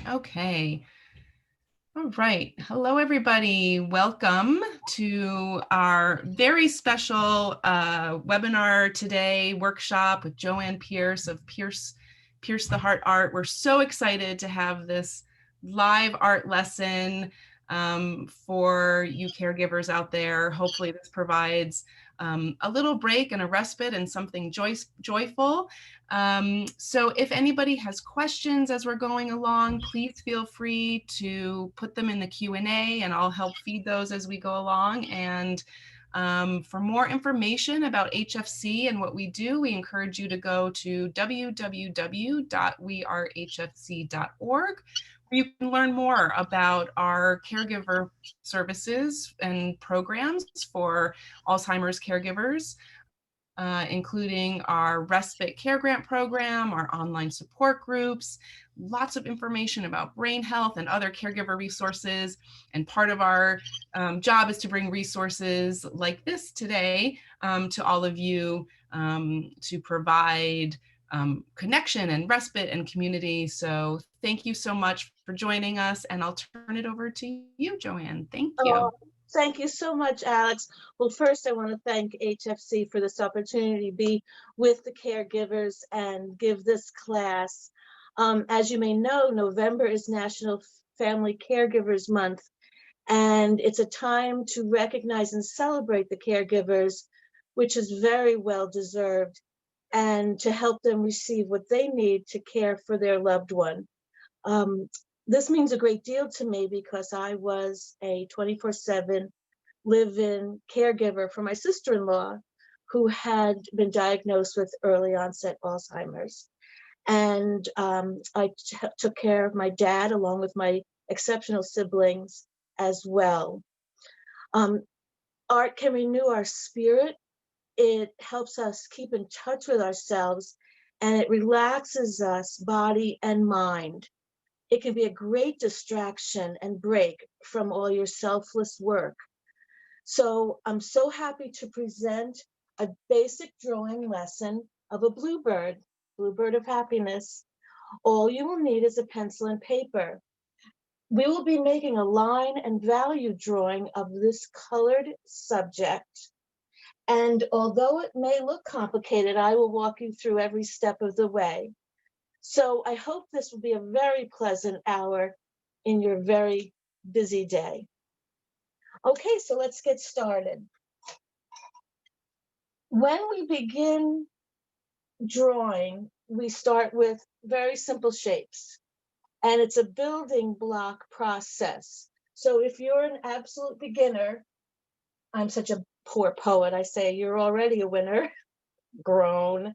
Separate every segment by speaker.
Speaker 1: Okay. All right. Hello, everybody. Welcome to our very special webinar today, workshop with Joanne Pierce of Pierce the Heart Art. We're so excited to have this live art lesson for you caregivers out there. Hopefully this provides a little break and a respite and something joyful. So if anybody has questions as we're going along, please feel free to put them in the Q&A and I'll help feed those as we go along. And for more information about HFC and what we do, we encourage you to go to www.wearehfc.org, where you can learn more about our caregiver services and programs for Alzheimer's caregivers, including our respite care grant program, our online support groups, lots of information about brain health and other caregiver resources. And part of our job is to bring resources like this today to all of you to provide connection and respite and community. So thank you so much for joining us, and I'll turn it over to you, Joanne. Thank you.
Speaker 2: Thank you so much, Alex. Well, first, I want to thank HFC for this opportunity to be with the caregivers and give this class. As you may know, November is National Family Caregivers Month, and it's a time to recognize and celebrate the caregivers, which is very well deserved, and to help them receive what they need to care for their loved one. This means a great deal to me because I was a 24/7 live-in caregiver for my sister-in-law who had been diagnosed with early onset Alzheimer's. And I took care of my dad along with my exceptional siblings as well. Art can renew our spirit. It helps us keep in touch with ourselves, and it relaxes us body and mind. It can be a great distraction and break from all your selfless work. So I'm so happy to present a basic drawing lesson of a bluebird of happiness. All you will need is a pencil and paper. We will be making a line and value drawing of this colored subject. And although it may look complicated, I will walk you through every step of the way. So I hope this will be a very pleasant hour in your very busy day. Okay, so let's get started. When we begin drawing, we start with very simple shapes, and it's a building block process. So if you're an absolute beginner, I'm such a poor poet, I say you're already a winner, grown,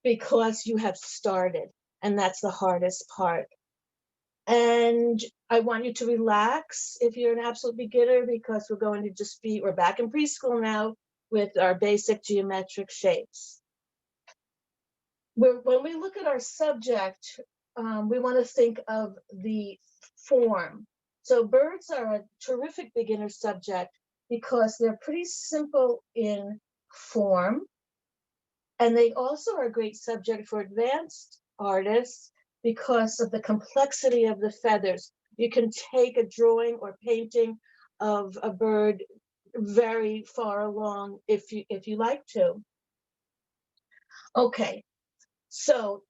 Speaker 2: because you have started. And that's the hardest part. And I want you to relax if you're an absolute beginner, because we're back in preschool now with our basic geometric shapes. When we look at our subject, we want to think of the form. So birds are a terrific beginner subject because they're pretty simple in form. And they also are a great subject for advanced artists because of the complexity of the feathers. You can take a drawing or painting of a bird very far along if you like to. Okay, so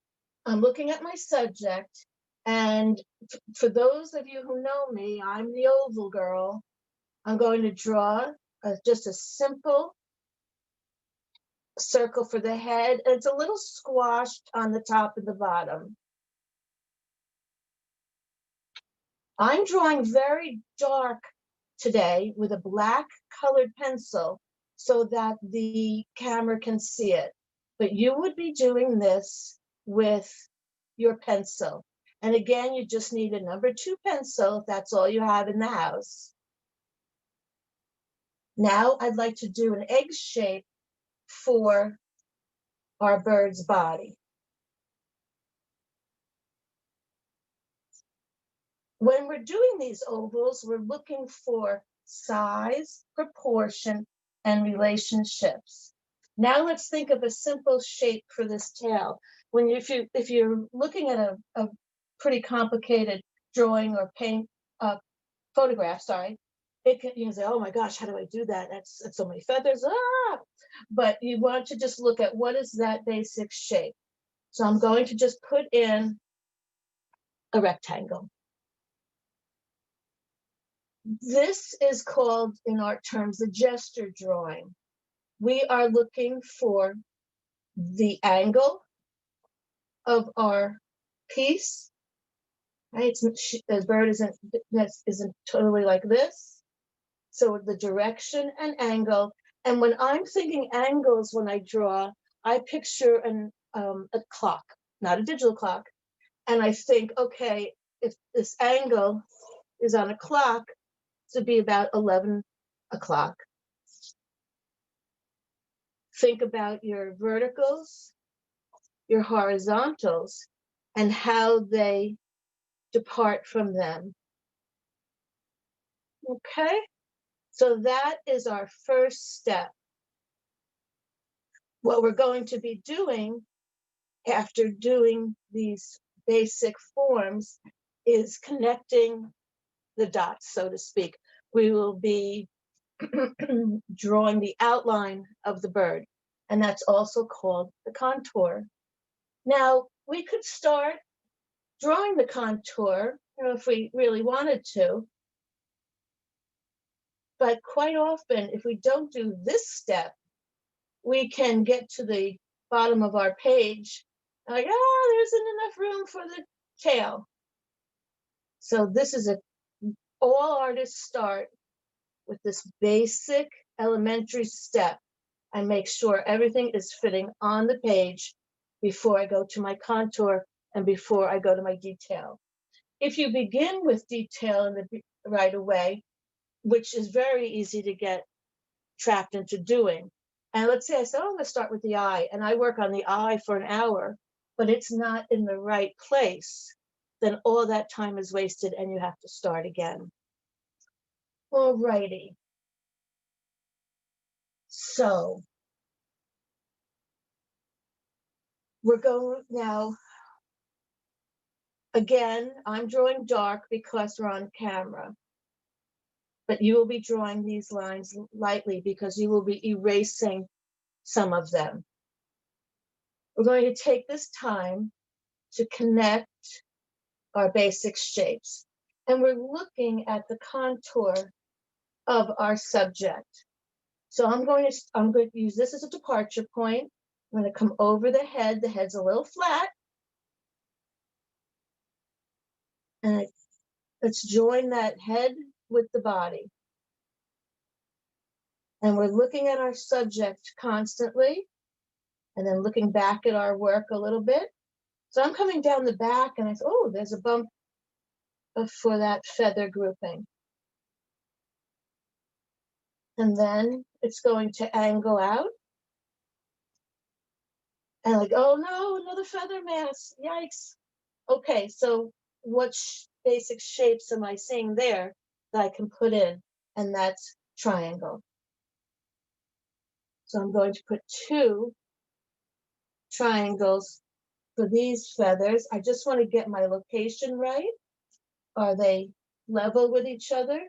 Speaker 2: I'm looking at my subject, and for those of you who know me, I'm the oval girl. I'm going to draw just a simple circle for the head. It's a little squashed on the top and the bottom. I'm drawing very dark today with a black colored pencil so that the camera can see it. But you would be doing this with your pencil. And again, you just need a number 2 pencil if that's all you have in the house. Now I'd like to do an egg shape for our bird's body. When we're doing these ovals, we're looking for size, proportion, and relationships. Now let's think of a simple shape for this tail. If you're looking at a pretty complicated drawing or paint, photograph, sorry, it can, you can say, oh my gosh, how do I do that? That's so many feathers. Ah! But you want to just look at what is that basic shape. So I'm going to just put in a rectangle. This is called, in art terms, a gesture drawing. We are looking for the angle of our piece, right? The bird isn't totally like this. So the direction and angle. And when I'm thinking angles when I draw, I picture a clock, not a digital clock. And I think, okay, if this angle is on a clock, to be about 11 o'clock. Think about your verticals, your horizontals, and how they depart from them. Okay, so that is our first step. What we're going to be doing after doing these basic forms is connecting the dots, so to speak. We will be drawing the outline of the bird, and that's also called the contour. Now, we could start drawing the contour, if we really wanted to, but quite often, if we don't do this step, we can get to the bottom of our page, like, oh, there isn't enough room for the tail. So this is all artists start with this basic elementary step and make sure everything is fitting on the page before I go to my contour and before I go to my detail. If you begin with detail right away, which is very easy to get trapped into doing, and let's say I said, oh, I'm going to start with the eye, and I work on the eye for an hour, but it's not in the right place, then all that time is wasted and you have to start again. All righty. So we're going now. Again, I'm drawing dark because we're on camera, but you will be drawing these lines lightly because you will be erasing some of them. We're going to take this time to connect our basic shapes, and we're looking at the contour of our subject. So I'm going to use this as a departure point. I'm going to come over the head. The head's a little flat, and let's join that head with the body. And we're looking at our subject constantly, and then looking back at our work a little bit. So I'm coming down the back, and I say, oh, there's a bump for that feather grouping. And then it's going to angle out. And like, oh no, another feather mass, yikes. Okay, so what basic shapes am I seeing there that I can put in? And that's triangle. So I'm going to put 2 triangles for these feathers. I just want to get my location right. Are they level with each other?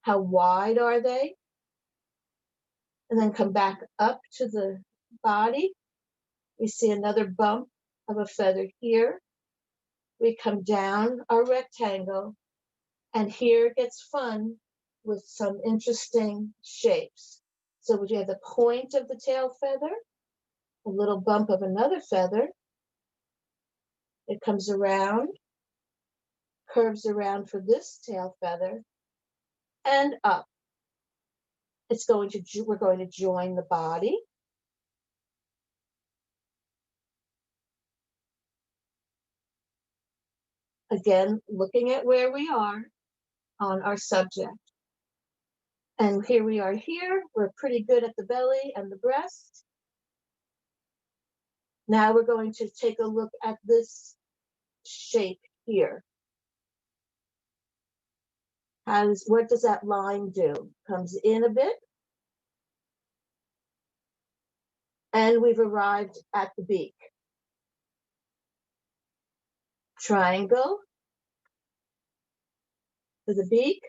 Speaker 2: How wide are they? And then come back up to the body. We see another bump of a feather here. We come down our rectangle, and here it gets fun with some interesting shapes. So we have the point of the tail feather, a little bump of another feather. It comes around, curves around for this tail feather, and up. We're going to join the body. Again, looking at where we are on our subject. And here we are here. We're pretty good at the belly and the breast. Now we're going to take a look at this shape here. What does that line do? Comes in a bit. And we've arrived at the beak. Triangle, for the beak.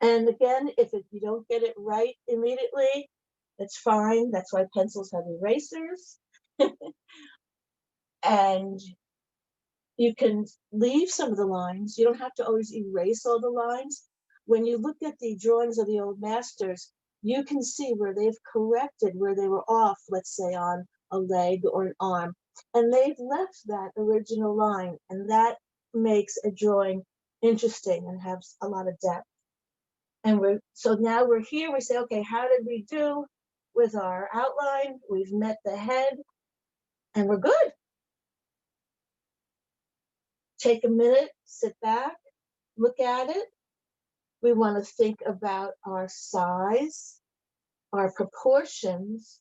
Speaker 2: And again, you don't get it right immediately, it's fine. That's why pencils have erasers. And you can leave some of the lines. You don't have to always erase all the lines. When you look at the drawings of the old masters, you can see where they've corrected, where they were off, let's say on a leg or an arm, and they've left that original line, and that makes a drawing interesting and has a lot of depth. And so now we're here, we say, okay, how did we do with our outline? We've met the head, and we're good. Take a minute, sit back, look at it. We want to think about our size, our proportions,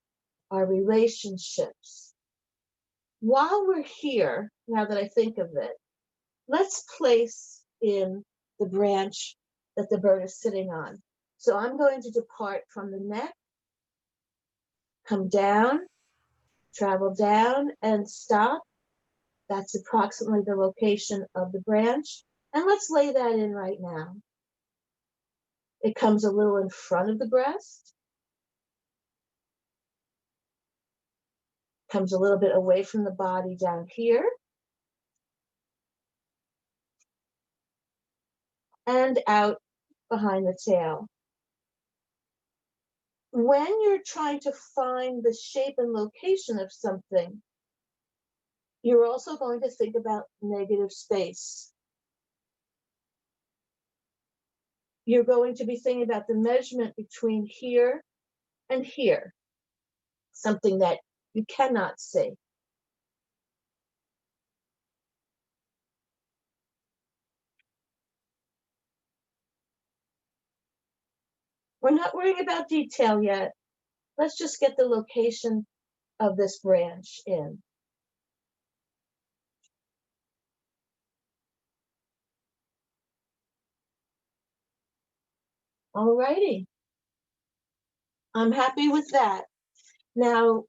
Speaker 2: our relationships. While we're here, now that I think of it, let's place in the branch that the bird is sitting on. So I'm going to depart from the neck, come down, travel down, and stop. That's approximately the location of the branch. And let's lay that in right now. It comes a little in front of the breast, comes a little bit away from the body down here, and out behind the tail. When you're trying to find the shape and location of something, you're also going to think about negative space. You're going to be thinking about the measurement between here and here, something that you cannot see. We're not worrying about detail yet. Let's just get the location of this branch in. All righty. I'm happy with that. Now,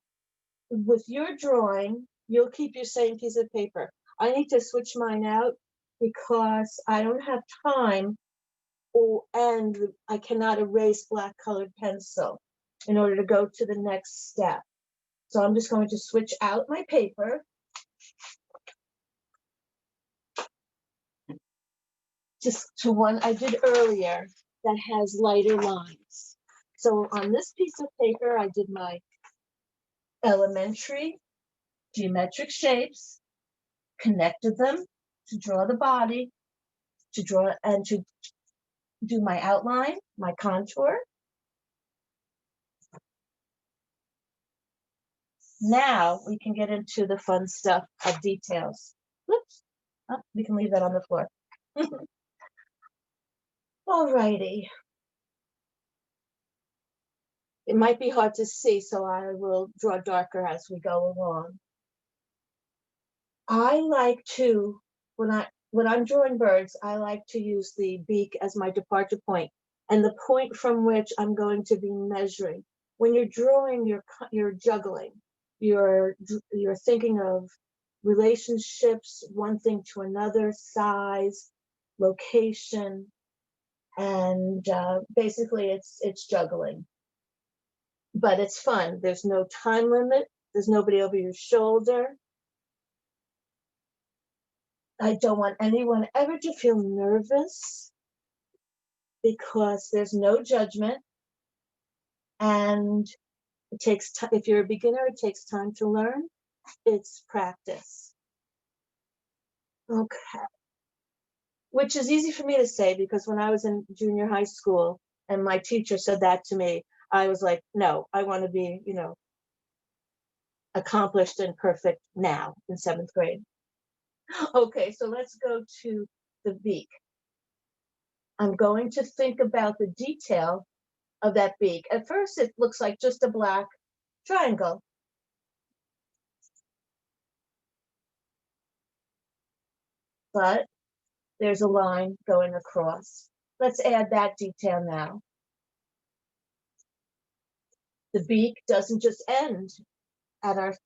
Speaker 2: with your drawing, you'll keep your same piece of paper. I need to switch mine out because I don't have time and I cannot erase black colored pencil in order to go to the next step. So I'm just going to switch out my paper. Just to one I did earlier that has lighter lines. So on this piece of paper, I did my elementary geometric shapes, connected them to draw the body, to draw and to do my outline, my contour. Now we can get into the fun stuff of details. Whoops, oh, we can leave that on the floor. All righty. It might be hard to see, so I will draw darker as we go along. I like to, when I'm drawing birds, I like to use the beak as my departure point and the point from which I'm going to be measuring. When you're drawing, you're juggling. You're thinking of relationships, one thing to another, size, location, and basically it's juggling. But it's fun. There's no time limit. There's nobody over your shoulder. I don't want anyone ever to feel nervous because there's no judgment. And it takes time. If you're a beginner, it takes time to learn. It's practice. Okay. Which is easy for me to say because when I was in junior high school and my teacher said that to me, I was like, no, I want to be, accomplished and perfect now in 7th grade. Okay, so let's go to the beak. I'm going to think about the detail of that beak. At first, it looks like just a black triangle. But there's a line going across. Let's add that detail now. The beak doesn't just end at our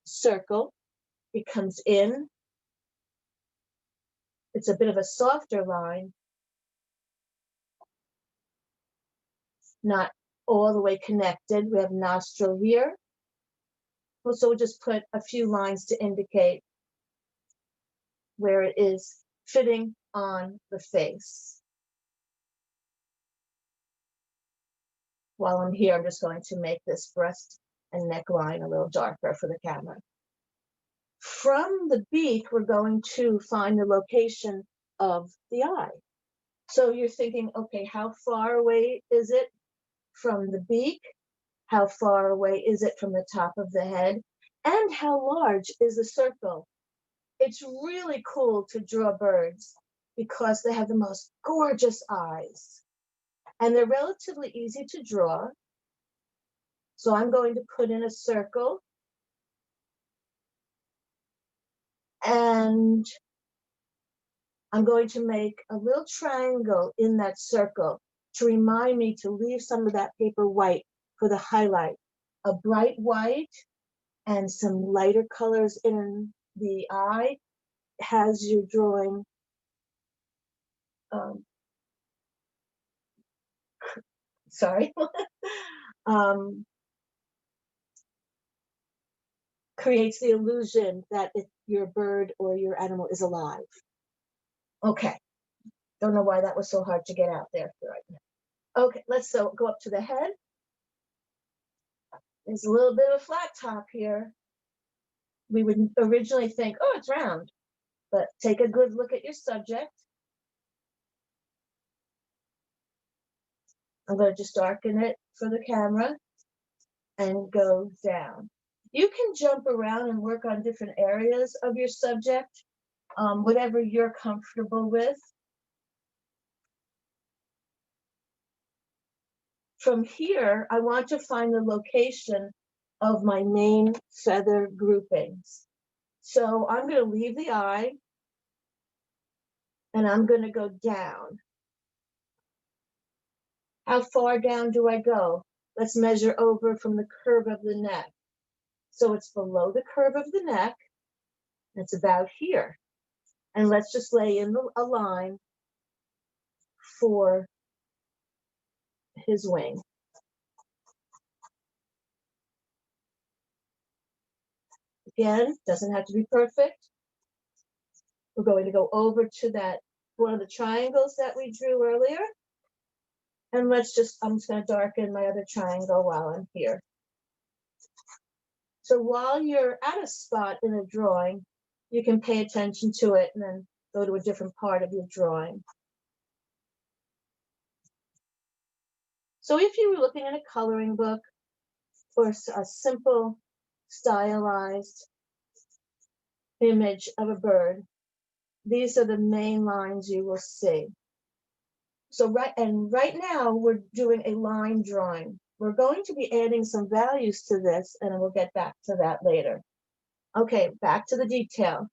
Speaker 2: circle. It comes in. It's a bit of a softer line, not all the way connected. We have nostril here. So we'll just put a few lines to indicate where it is fitting on the face. While I'm here, I'm just going to make this breast and neckline a little darker for the camera. From the beak, we're going to find the location of the eye. So you're thinking, okay, how far away is it from the beak? How far away is it from the top of the head? And how large is the circle? It's really cool to draw birds because they have the most gorgeous eyes. And they're relatively easy to draw. So I'm going to put in a circle. And I'm going to make a little triangle in that circle to remind me to leave some of that paper white for the highlight. A bright white and some lighter colors in the eye has your drawing creates the illusion that your bird or your animal is alive. Okay, don't know why that was so hard to get out there right now. Okay, let's go up to the head. There's a little bit of a flat top here. We would originally think, oh, it's round, but take a good look at your subject. I'm going to just darken it for the camera and go down. You can jump around and work on different areas of your subject, whatever you're comfortable with. From here, I want to find the location of my main feather groupings. So I'm going to leave the eye and I'm going to go down. How far down do I go? Let's measure over from the curve of the neck. So it's below the curve of the neck. It's about here. And let's just lay in a line for his wing. Again, doesn't have to be perfect. We're going to go over to that one of the triangles that we drew earlier. And I'm just going to darken my other triangle while I'm here. So while you're at a spot in a drawing, you can pay attention to it and then go to a different part of your drawing. So if you were looking at a coloring book or a simple stylized image of a bird, these are the main lines you will see. So right now we're doing a line drawing. We're going to be adding some values to this and we'll get back to that later. Okay, back to the detail.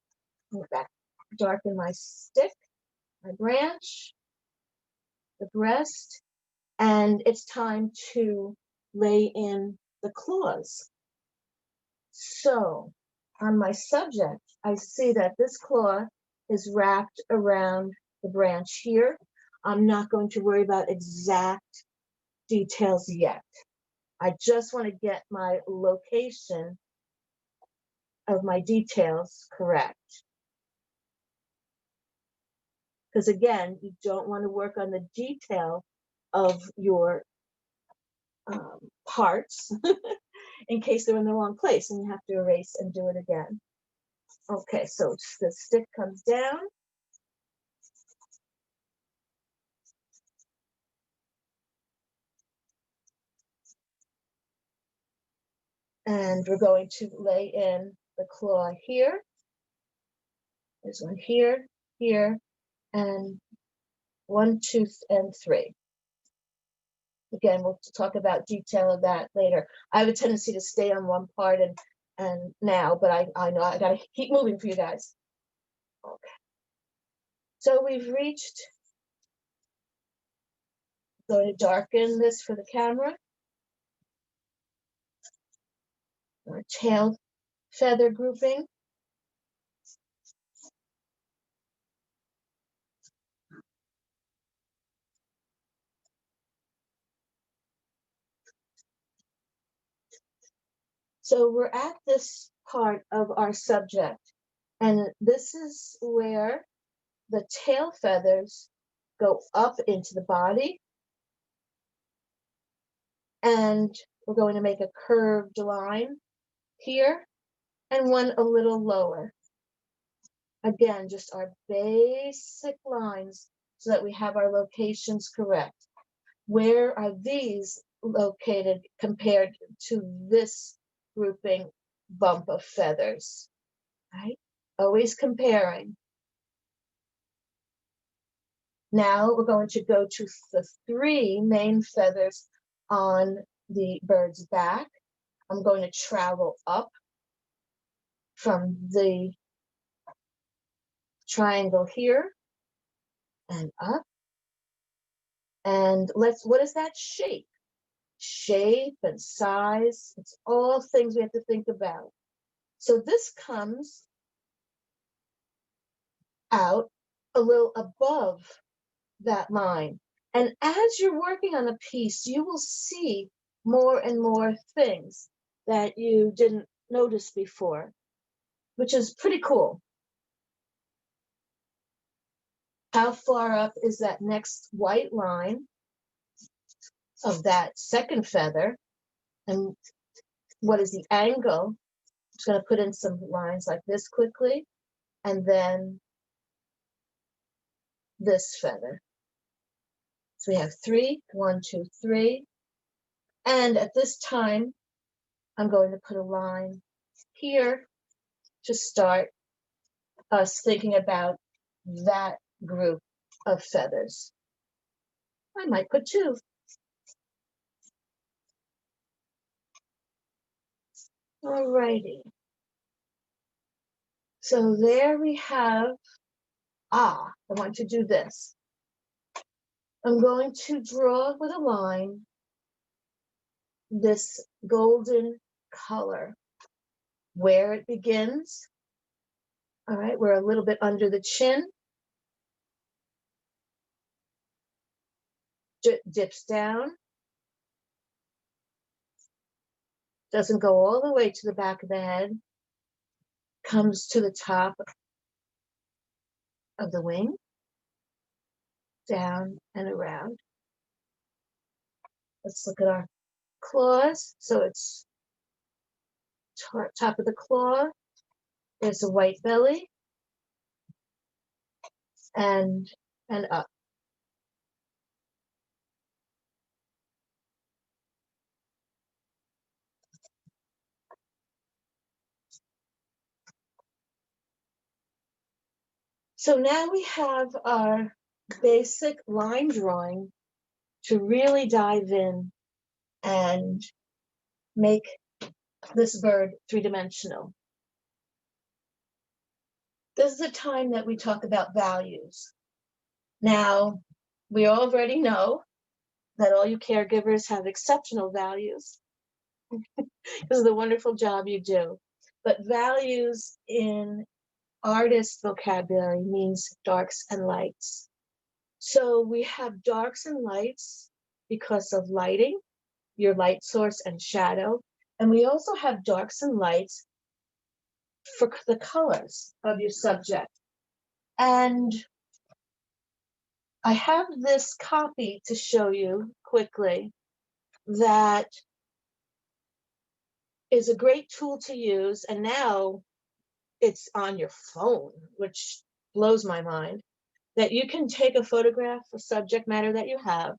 Speaker 2: Darken my stick, my branch, the breast, and it's time to lay in the claws. So on my subject, I see that this claw is wrapped around the branch here. I'm not going to worry about exact details yet. I just want to get my location of my details correct. Because again, you don't want to work on the detail of your parts in case they're in the wrong place and you have to erase and do it again. Okay, so the stick comes down. And we're going to lay in the claw here. There's one here, here, and 1, 2, and 3. Again, we'll talk about detail of that later. I have a tendency to stay on one part and now, but I know I gotta keep moving for you guys. Okay. So we've reached, going to darken this for the camera. our tail feather grouping. So we're at this part of our subject, and this is where the tail feathers go up into the body, and we're going to make a curved line here and one a little lower. Again, just our basic lines so that we have our locations correct. Where are these located compared to this grouping bump of feathers, right? Always comparing. Now we're going to go to the 3 main feathers on the bird's back. I'm going to travel up from the triangle here and up. And what is that shape? Shape and size, it's all things we have to think about. So this comes out a little above that line. And as you're working on a piece, you will see more and more things that you didn't notice before, which is pretty cool. How far up is that next white line of that second feather? And what is the angle? I'm just going to put in some lines like this quickly, and then this feather. So we have 3, 1, 2, 3. And at this time, I'm going to put a line here to start us thinking about that group of feathers. I might put 2. All righty. So there we have, I want to do this. I'm going to draw with a line this golden color where it begins. All right, we're a little bit under the chin. Dips down. Doesn't go all the way to the back of the head. Comes to the top of the wing. Down and around. Let's look at our claws. So it's top of the claw. There's a white belly. And up. So now we have our basic line drawing to really dive in and make this bird 3-dimensional. This is a time that we talk about values. Now, we already know that all you caregivers have exceptional values because of the wonderful job you do. But values in artist vocabulary means darks and lights. So we have darks and lights because of lighting, your light source and shadow. And we also have darks and lights for the colors of your subject. And I have this copy to show you quickly that is a great tool to use. And now it's on your phone, which blows my mind, that you can take a photograph of subject matter that you have,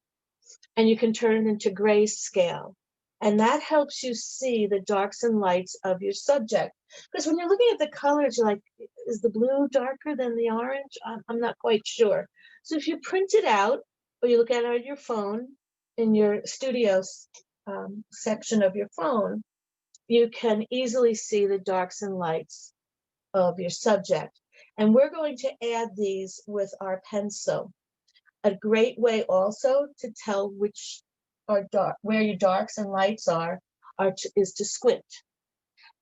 Speaker 2: and you can turn it into grayscale. And that helps you see the darks and lights of your subject. Because when you're looking at the colors, you're like, is the blue darker than the orange? I'm not quite sure. So if you print it out, or you look at it on your phone, in your studio section of your phone, you can easily see the darks and lights of your subject. And we're going to add these with our pencil. A great way also to tell which are dark, where your darks and lights are is to squint.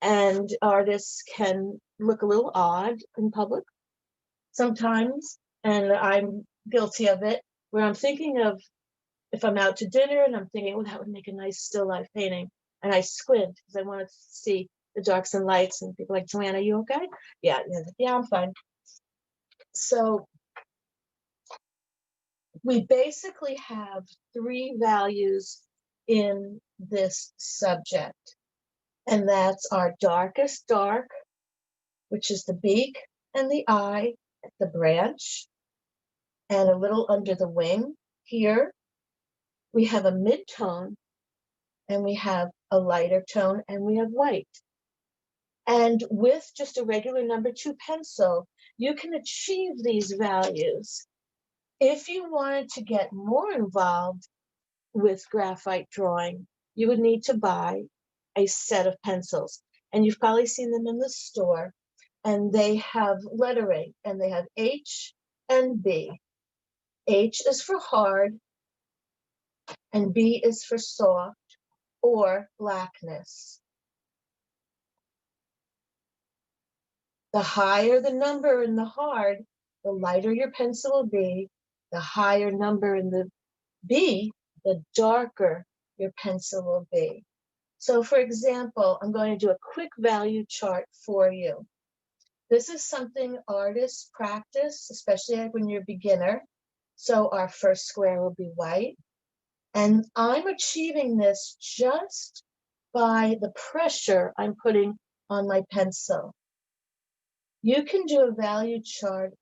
Speaker 2: And artists can look a little odd in public sometimes, and I'm guilty of it, where I'm thinking of, if I'm out to dinner and I'm thinking, oh, that would make a nice still life painting, and I squint because I want to see the darks and lights, and people are like, Joanne, are you okay? Yeah, I'm fine. So we basically have three values in this subject, and that's our darkest dark, which is the beak and the eye, the branch, and a little under the wing here. We have a mid-tone, and we have a lighter tone, and we have white. And with just a regular number 2 pencil, you can achieve these values. If you wanted to get more involved with graphite drawing, you would need to buy a set of pencils. And you've probably seen them in the store, and they have lettering, and they have H and B. H is for hard, and B is for soft or blackness. The higher the number in the hard, the lighter your pencil will be. The higher number in the B, the darker your pencil will be. So for example, I'm going to do a quick value chart for you. This is something artists practice, especially when you're a beginner. So our first square will be white. And I'm achieving this just by the pressure I'm putting on my pencil. You can do a value chart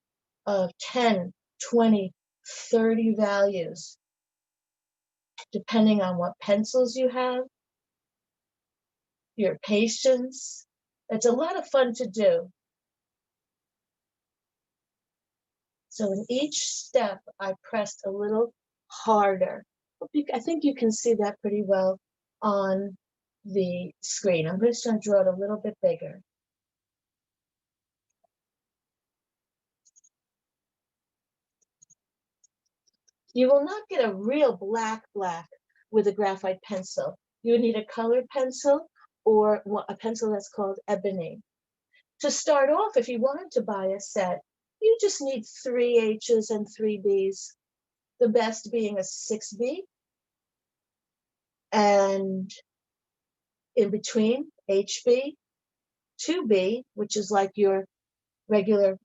Speaker 2: of 10, 20, 30 values, depending on what pencils you have, your patience. It's a lot of fun to do. So in each step, I pressed a little harder. I think you can see that pretty well on the screen. I'm just going to draw it a little bit bigger. You will not get a real black with a graphite pencil. You would need a colored pencil or a pencil that's called ebony. To start off, if you wanted to buy a set, you just need 3 H's and 3 B's, the best being a 6B, and in between, HB, 2B, which is like your regular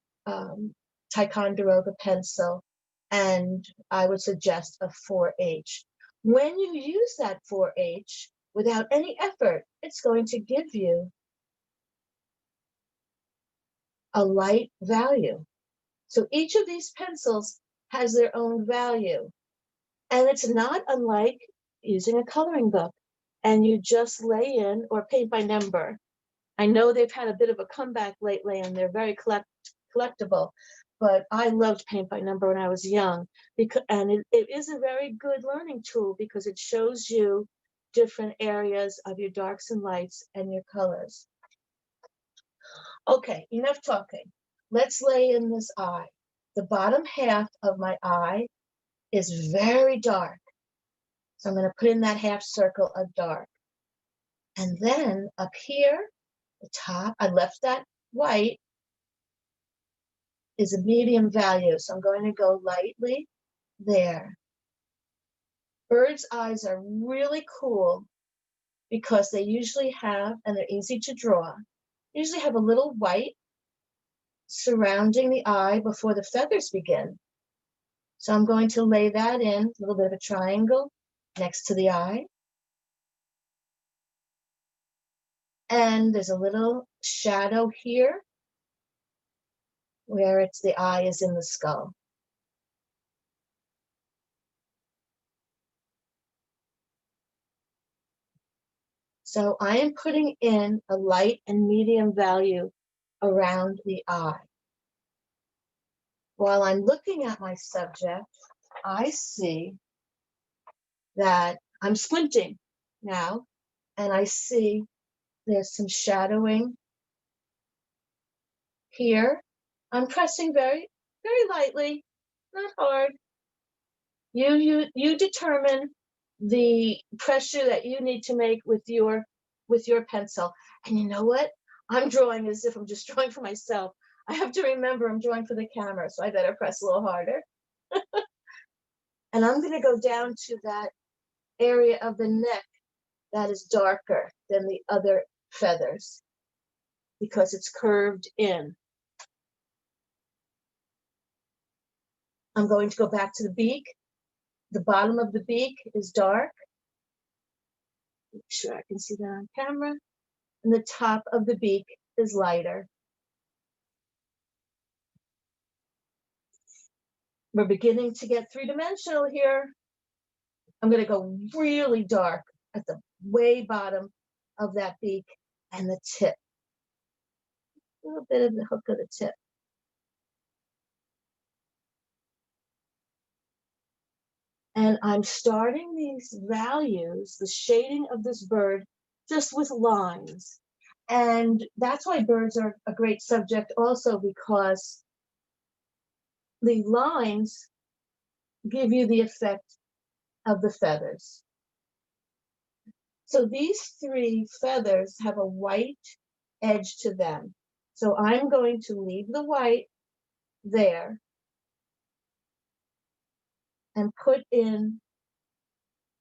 Speaker 2: Ticonderoga pencil, and I would suggest a 4H. When you use that 4H without any effort, it's going to give you a light value. So each of these pencils has their own value, and it's not unlike using a coloring book, and you just lay in, or paint by number. I know they've had a bit of a comeback lately, and they're very collectible, but I loved paint by number when I was young, and it is a very good learning tool because it shows you different areas of your darks and lights and your colors. Okay, enough talking. Let's lay in this eye. The bottom half of my eye is very dark. So I'm going to put in that half circle of dark. And then up here, the top, I left that white, is a medium value. So I'm going to go lightly there. Bird's eyes are really cool because they usually have, and they're easy to draw, usually have a little white surrounding the eye before the feathers begin. So I'm going to lay that in, a little bit of a triangle next to the eye. And there's a little shadow here where the eye is in the skull. So I am putting in a light and medium value around the eye. While I'm looking at my subject, I see that I'm squinting now, and I see there's some shadowing here. I'm pressing very, very lightly, not hard. You determine the pressure that you need to make with your with your pencil. And you know what? I'm drawing as if I'm just drawing for myself. I have to remember I'm drawing for the camera, so I better press a little harder. And I'm going to go down to that area of the neck that is darker than the other feathers because it's curved in. I'm going to go back to the beak. The bottom of the beak is dark. Make sure I can see that on camera. And the top of the beak is lighter. We're beginning to get three-dimensional here. I'm going to go really dark at the way bottom of that beak and the tip. A little bit of the hook of the tip. And I'm starting these values, the shading of this bird, just with lines. And that's why birds are a great subject also, because the lines give you the effect of the feathers. So these three feathers have a white edge to them. So I'm going to leave the white there and put in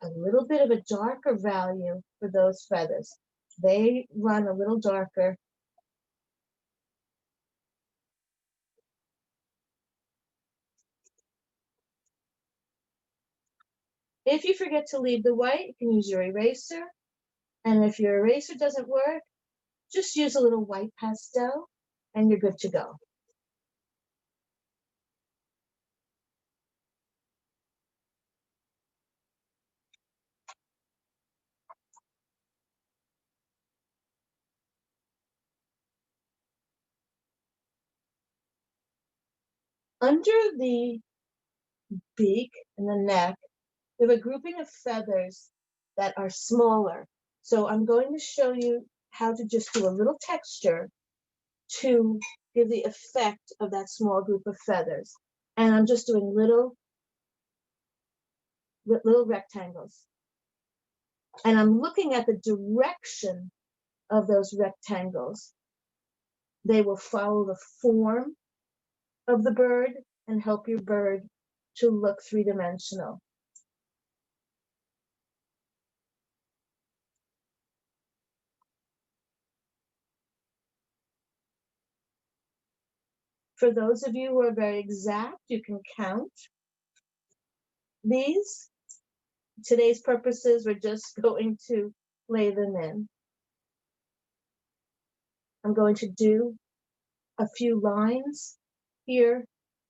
Speaker 2: a little bit of a darker value for those feathers. They run a little darker. If you forget to leave the white, you can use your eraser. And if your eraser doesn't work, just use a little white pastel and you're good to go. Under the beak and the neck, we have a grouping of feathers that are smaller. So I'm going to show you how to just do a little texture to give the effect of that small group of feathers. And I'm just doing little rectangles. And I'm looking at the direction of those rectangles. They will follow the form of the bird and help your bird to look three-dimensional. For those of you who are very exact, you can count these. Today's purposes, we're just going to lay them in. I'm going to do a few lines here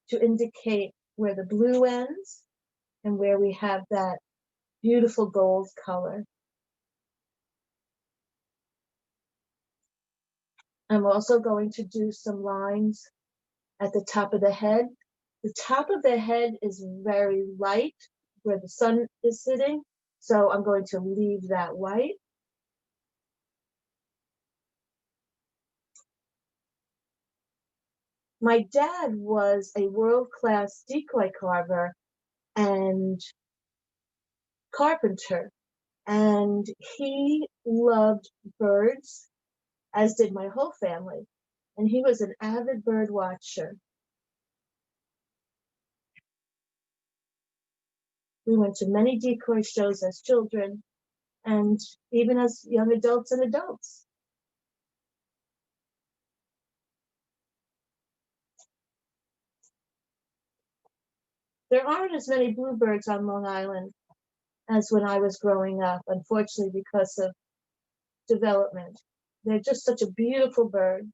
Speaker 2: to indicate where the blue ends and where we have that beautiful gold color. I'm also going to do some lines at the top of the head. The top of the head is very light where the sun is sitting, so I'm going to leave that white. My dad was a world-class decoy carver and carpenter, and he loved birds, as did my whole family, and he was an avid bird watcher. We went to many decoy shows as children and even as young adults and adults. There aren't as many bluebirds on Long Island as when I was growing up, unfortunately, because of development. They're just such a beautiful bird.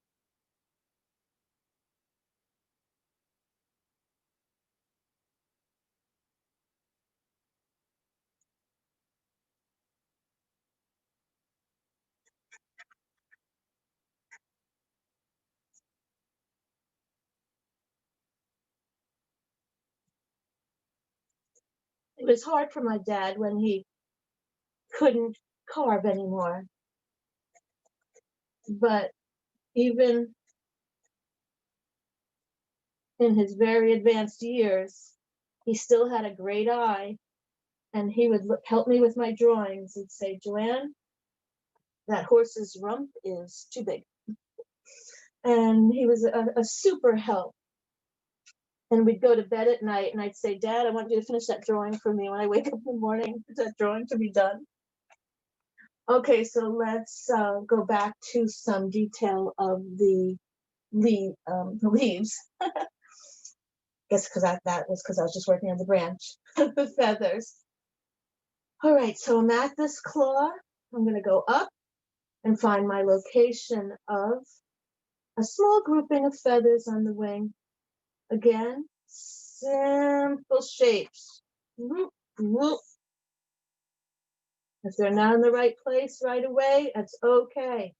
Speaker 2: It was hard for my dad when he couldn't carve anymore. But even in his very advanced years, he still had a great eye, and he would help me with my drawings. He'd say, Joanne, that horse's rump is too big. And he was a super help. And we'd go to bed at night and I'd say, Dad, I want you to finish that drawing for me when I wake up in the morning. Is that drawing to be done? Okay, so let's go back to some detail of the leaves. Guess because that was because I was just working on the branch, the feathers. All right, so I'm at this claw. I'm going to go up and find my location of a small grouping of feathers on the wing. Again, simple shapes. Whoop, whoop. If they're not in the right place right away, that's okay.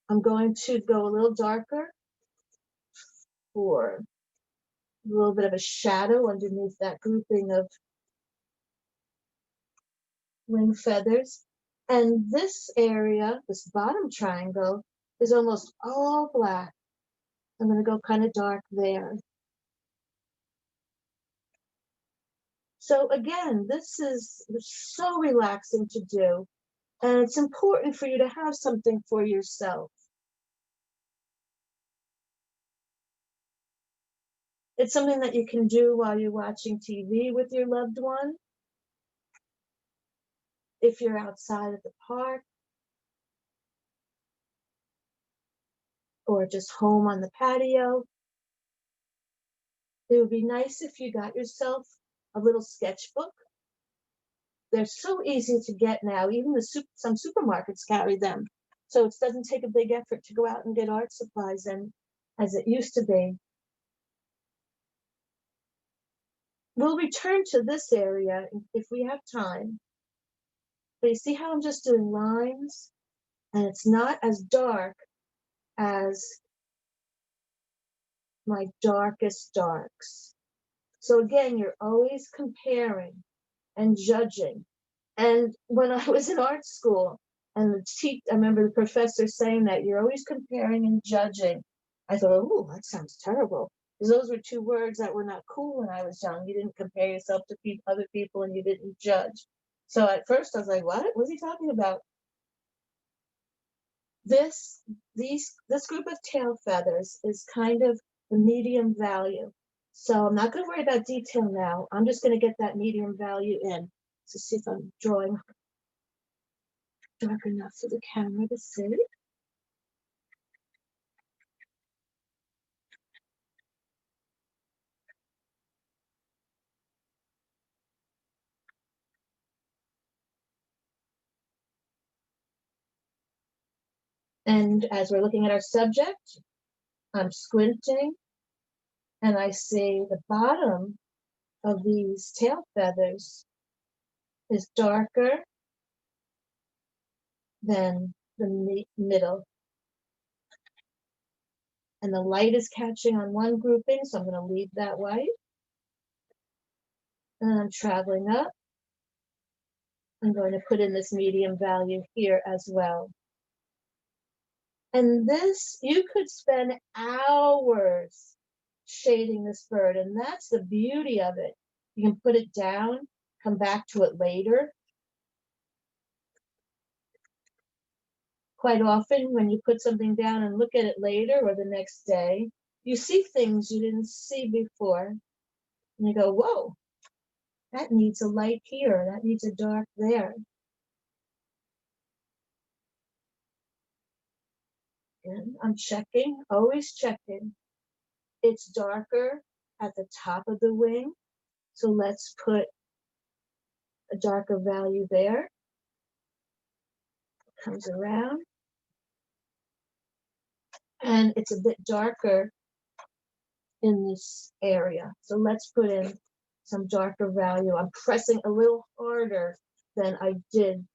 Speaker 2: I'm going to go a little darker for a little bit of a shadow underneath that grouping of wing feathers. And this area, this bottom triangle, is almost all black. I'm going to go kind of dark there. So again, this is so relaxing to do. And it's important for you to have something for yourself. It's something that you can do while you're watching TV with your loved one. If you're outside at the park, or just home on the patio. It would be nice if you got yourself a little sketchbook. They're so easy to get now. Even some supermarkets carry them. So it doesn't take a big effort to go out and get art supplies and as it used to be. We'll return to this area if we have time. But you see how I'm just doing lines? And it's not as dark as my darkest darks. So again, you're always comparing and judging. And when I was in art school, and I remember the professor saying that you're always comparing and judging. I thought, oh, that sounds terrible. Because those were two words that were not cool when I was young. You didn't compare yourself to other people and you didn't judge. So at first I was like, what? What's he talking about? This group of tail feathers is kind of the medium value. So I'm not going to worry about detail now. I'm just going to get that medium value in. So see if I'm drawing dark enough for the camera to see. And as we're looking at our subject, I'm squinting and I see the bottom of these tail feathers is darker than the middle. And the light is catching on one grouping, so I'm going to leave that white. And I'm traveling up. I'm going to put in this medium value here as well. And this, you could spend hours shading this bird, and that's the beauty of it. You can put it down, come back to it later. Quite often, when you put something down and look at it later or the next day, you see things you didn't see before. And you go, whoa, that needs a light here, that needs a dark there. And I'm checking, always checking. It's darker at the top of the wing, so let's put a darker value there. Comes around. And it's a bit darker in this area. So let's put in some darker value. I'm pressing a little harder than I did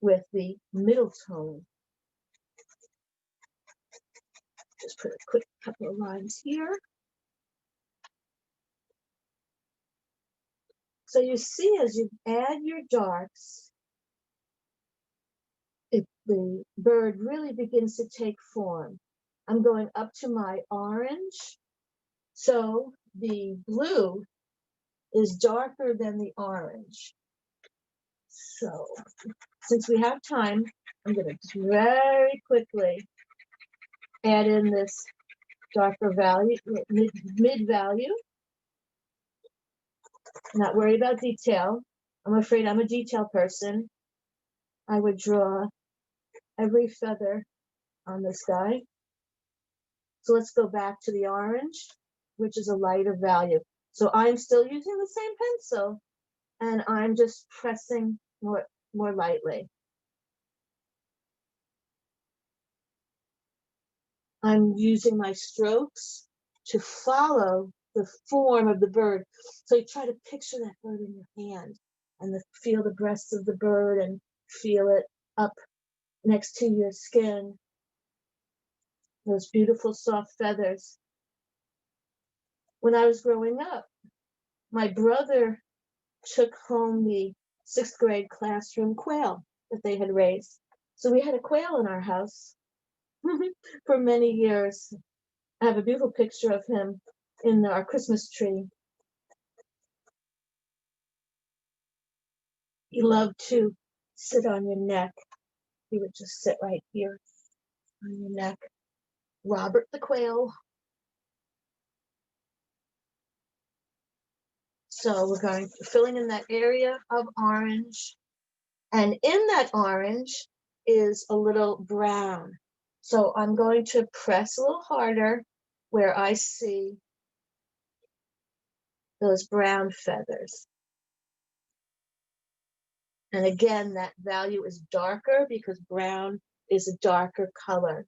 Speaker 2: with the middle tone. Just put a quick couple of lines here. So you see, as you add your darks, the bird really begins to take form. I'm going up to my orange. So the blue is darker than the orange. So since we have time, I'm going to very quickly add in this darker value, mid value. Not worry about detail. I'm afraid I'm a detail person. I would draw every feather on this guy. So let's go back to the orange, which is a lighter value. So I'm still using the same pencil, and I'm just pressing more lightly. I'm using my strokes to follow the form of the bird. So you try to picture that bird in your hand and feel the breast of the bird and feel it up next to your skin. Those beautiful soft feathers. When I was growing up, my brother took home the 6th grade classroom quail that they had raised. So we had a quail in our house for many years. I have a beautiful picture of him in our Christmas tree. He loved to sit on your neck. He would just sit right here on your neck. Robert the quail. So we're going filling in that area of orange. And in that orange is a little brown. So I'm going to press a little harder where I see those brown feathers. And again, that value is darker because brown is a darker color.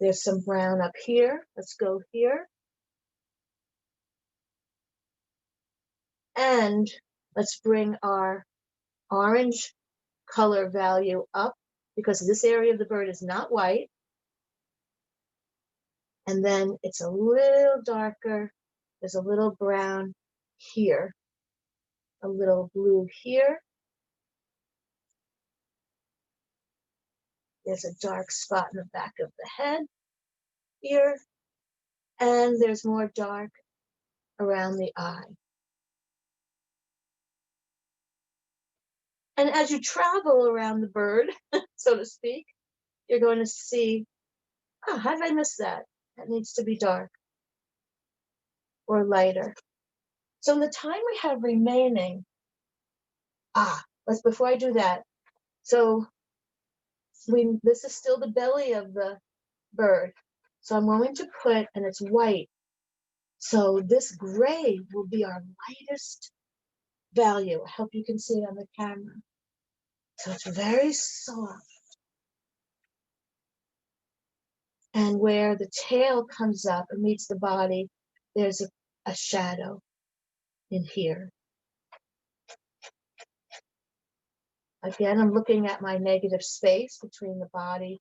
Speaker 2: There's some brown up here. Let's go here. And let's bring our orange color value up because this area of the bird is not white. And then it's a little darker. There's a little brown here, a little blue here. There's a dark spot in the back of the head here. And there's more dark around the eye. And as you travel around the bird, so to speak, you're going to see, oh, how did I miss that? That needs to be dark or lighter. So in the time we have remaining, before I do that, so this is still the belly of the bird. So I'm going to put, and it's white. So this gray will be our lightest value. I hope you can see it on the camera. So it's very soft. And where the tail comes up and meets the body, there's a shadow in here. Again, I'm looking at my negative space between the body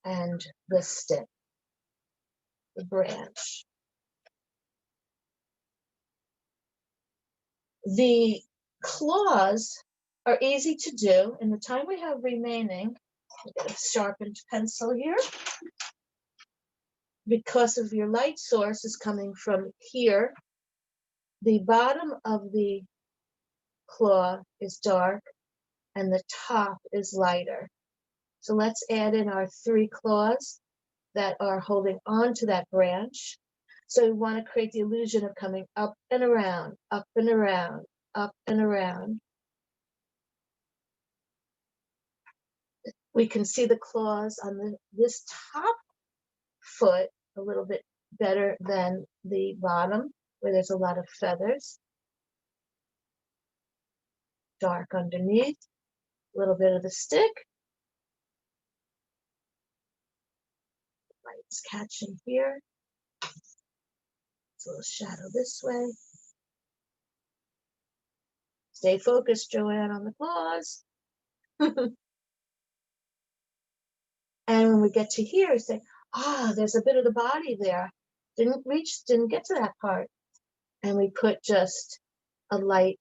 Speaker 2: and the stick, the branch. The claws are easy to do. In the time we have remaining, I'll get a sharpened pencil here. Because of your light source is coming from here, the bottom of the claw is dark and the top is lighter. So let's add in our 3 claws that are holding on to that branch. So we want to create the illusion of coming up and around, up and around, up and around. We can see the claws on this top foot a little bit better than the bottom, where there's a lot of feathers. Dark underneath, a little bit of the stick. Light's catching here. It's a little shadow this way. Stay focused, Joanne, on the claws. And when we get to here, say, there's a bit of the body there. Didn't get to that part. And we put just a light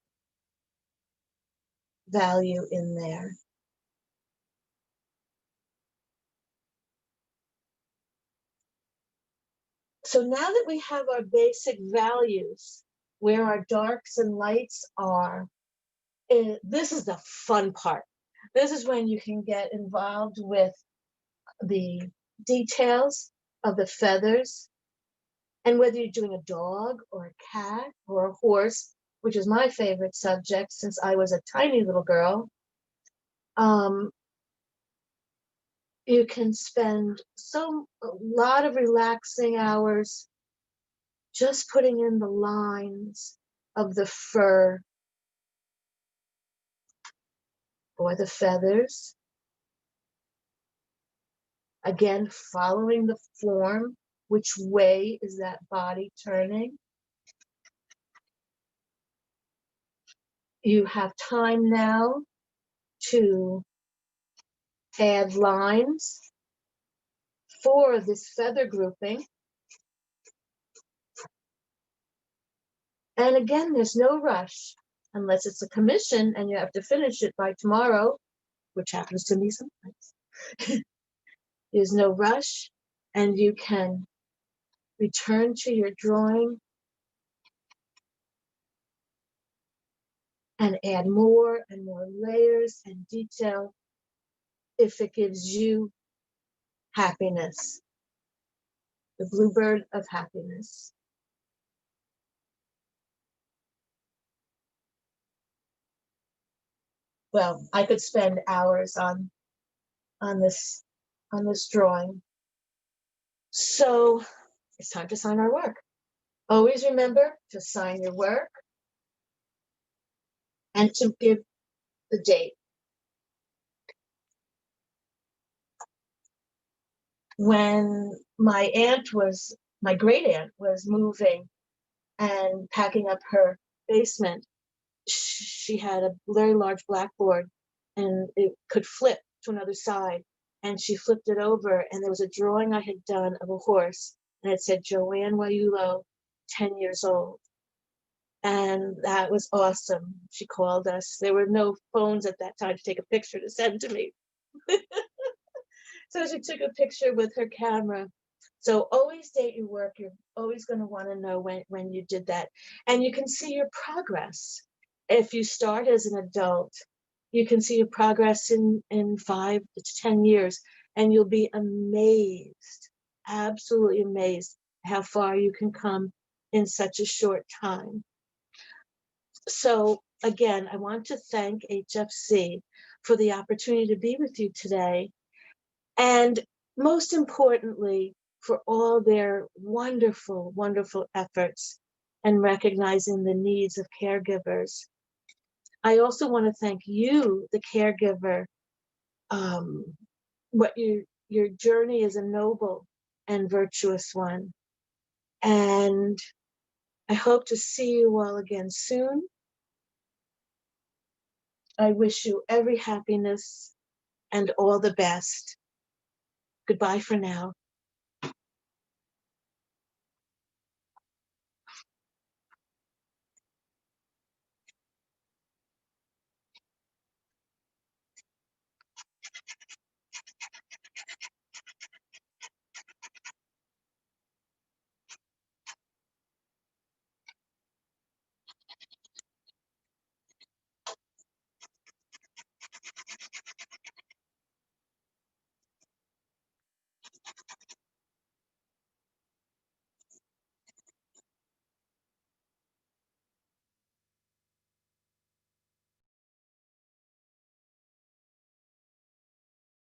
Speaker 2: value in there. So now that we have our basic values where our darks and lights are. This is the fun part. This is when you can get involved with the details of the feathers, and whether you're doing a dog or a cat or a horse, which is my favorite subject since I was a tiny little girl, you can spend a lot of relaxing hours just putting in the lines of the fur or the feathers. Again, following the form, which way is that body turning? You have time now to add lines for this feather grouping. And again, there's no rush unless it's a commission and you have to finish it by tomorrow, which happens to me sometimes. There's no rush, and you can return to your drawing and add more and more layers and detail if it gives you happiness, the bluebird of happiness. Well, I could spend hours on this drawing. So it's time to sign our work. Always remember to sign your work and to give the date. When my great aunt was moving and packing up her basement, she had a very large blackboard and it could flip to another side. And she flipped it over and there was a drawing I had done of a horse and it said Joanne Wayulo, 10 years old. And that was awesome. She called us. There were no phones at that time to take a picture to send to me. So she took a picture with her camera. So always date your work. You're always going to want to know when you did that. And you can see your progress. If you start as an adult, you can see your progress in 5 to 10 years, and you'll be amazed, absolutely amazed how far you can come in such a short time. So again, I want to thank HFC for the opportunity to be with you today. And most importantly, for all their wonderful, wonderful efforts and recognizing the needs of caregivers. I also want to thank you, the caregiver. Your journey is a noble and virtuous one. And I hope to see you all again soon. I wish you every happiness and all the best. Goodbye for now.